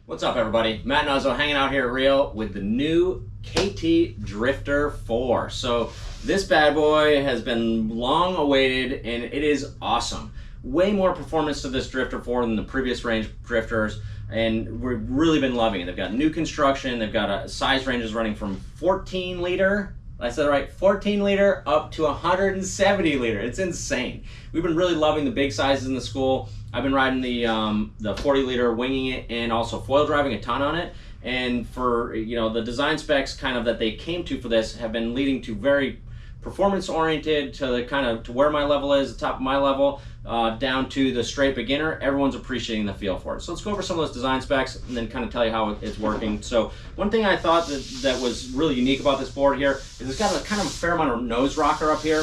What's up, everybody? Matt Nuzzo hanging out here at Rio with the new KT Drifter 4. So this bad boy has been long awaited and it is awesome. Way more performance to this Drifter 4 than the previous range drifters, and we've really been loving it. They've got new construction, they've got a size ranges running from 14 liter, I said it right, 14 liter up to 170 liter. It's insane. We've been really loving the big sizes in the school. I've been riding the 40 liter, winging it, and also foil driving a ton on it. And for, the design specs kind of that they came to for this have been leading to very performance oriented to the kind of to where my level is, the top of my level, down to the straight beginner. Everyone's appreciating the feel for it. So let's go over some of those design specs and then kind of tell you how it's working. So one thing I thought that was really unique about this board here is it's got a kind of a fair amount of nose rocker up here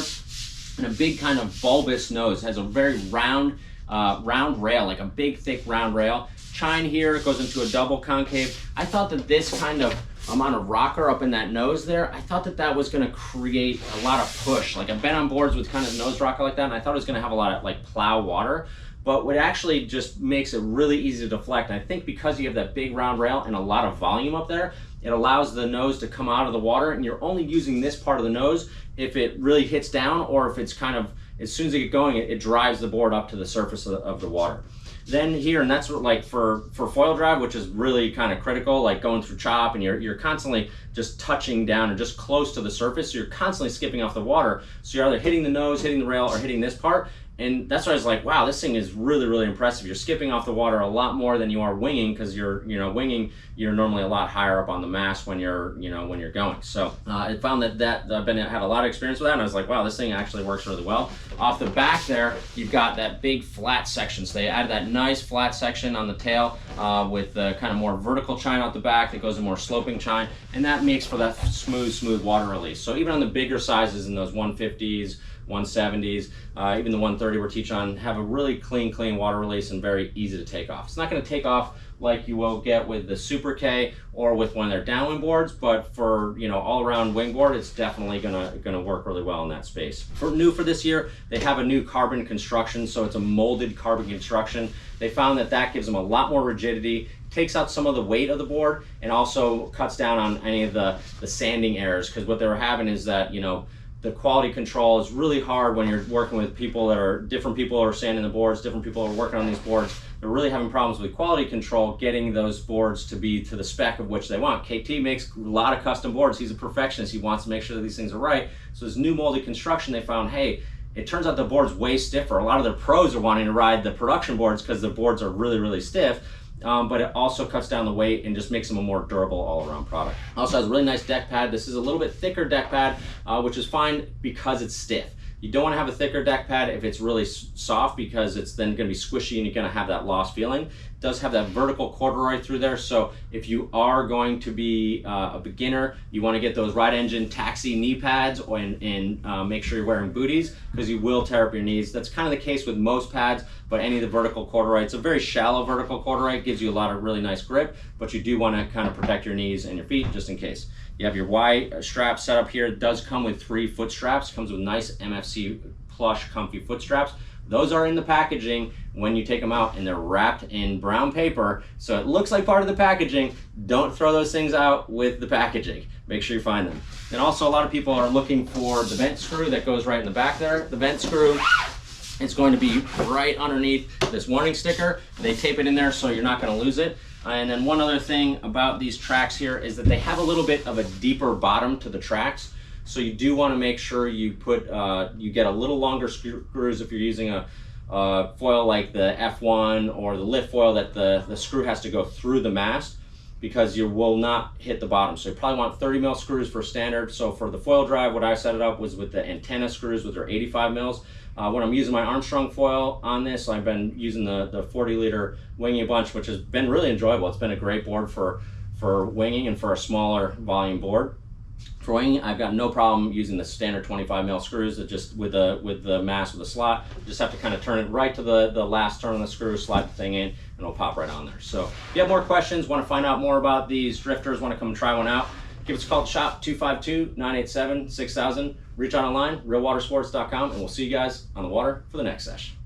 and a big kind of bulbous nose. It has a very round rail, like a big thick round rail. Chine here, it goes into a double concave. I thought that this kind of amount of rocker up in that nose there, I thought that was going to create a lot of push. Like I've been on boards with kind of nose rocker like that, and I thought it was going to have a lot of like plow water, but what actually just makes it really easy to deflect. And I think because you have that big round rail and a lot of volume up there, it allows the nose to come out of the water, and you're only using this part of the nose if it really hits down, or if it's kind of, as soon as you get going, it drives the board up to the surface of the water. Then here, and that's what, like for foil drive, which is really kind of critical, like going through chop and you're constantly just touching down or just close to the surface. So you're constantly skipping off the water. So you're either hitting the nose, hitting the rail, or hitting this part. And that's why I was like, wow, this thing is really, really impressive. You're skipping off the water a lot more than you are winging, because winging, you're normally a lot higher up on the mast when you're going. So I found that I've had a lot of experience with that, and I was like, wow, this thing actually works really well. Off the back there, you've got that big flat section. So they added that nice flat section on the tail with the kind of more vertical chine out the back that goes in more sloping chine, and that makes for that smooth water release. So even on the bigger sizes in those 150s, 170s, even the 130 we're teaching on, have a really clean water release and very easy to take off. It's not going to take off like you will get with the Super K or with one of their downwind boards, but for all around wing board, it's definitely gonna work really well in that space. New for this year, they have a new carbon construction, so it's a molded carbon construction. They found that gives them a lot more rigidity, takes out some of the weight of the board, and also cuts down on any of the sanding errors, because what they were having is that the quality control is really hard when you're working with different people are sanding the boards, different people are working on these boards. They're really having problems with quality control, getting those boards to be to the spec of which they want. KT makes a lot of custom boards. He's a perfectionist. He wants to make sure that these things are right. So this new molded construction, they found, hey, it turns out the board's way stiffer. A lot of their pros are wanting to ride the production boards because the boards are really stiff. But it also cuts down the weight and just makes them a more durable all-around product. Also has a really nice deck pad. This is a little bit thicker deck pad, which is fine because it's stiff. You don't want to have a thicker deck pad if it's really soft, because it's then going to be squishy and you're going to have that lost feeling. It does have that vertical corduroy through there, so if you are going to be a beginner, you want to get those ride engine taxi knee pads and make sure you're wearing booties, because you will tear up your knees. That's kind of the case with most pads, but any of the vertical corduroy, it's a very shallow vertical corduroy. It gives you a lot of really nice grip, but you do want to kind of protect your knees and your feet just in case. You have your Y strap set up here. It does come with 3 foot straps. Comes with nice MFC plush comfy foot straps. Those are in the packaging when you take them out, and they're wrapped in brown paper, so it looks like part of the packaging. Don't throw those things out with the packaging. Make sure you find them. And also, a lot of people are looking for the vent screw that goes right in the back there. The vent screw, it's going to be right underneath this warning sticker. They tape it in there so you're not going to lose it. And then one other thing about these tracks here is that they have a little bit of a deeper bottom to the tracks. So you do want to make sure you you get a little longer screws if you're using a foil like the F1 or the lift foil, that the screw has to go through the mast, because you will not hit the bottom. So you probably want 30 mil screws for standard. So for the foil drive, what I set it up was with the antenna screws, with their 85 mils. When I'm using my Armstrong foil on this, I've been using the 40 liter winging a bunch, which has been really enjoyable. It's been a great board for winging and for a smaller volume board. For winging, I've got no problem using the standard 25 mil screws that just with the mast with the slot. You just have to kind of turn it right to the last turn on the screw, slide the thing in, and it'll pop right on there. So if you have more questions, want to find out more about these drifters, want to come and try one out, give us a call at shop 252-987-6000. Reach out online, realwatersports.com, and we'll see you guys on the water for the next session.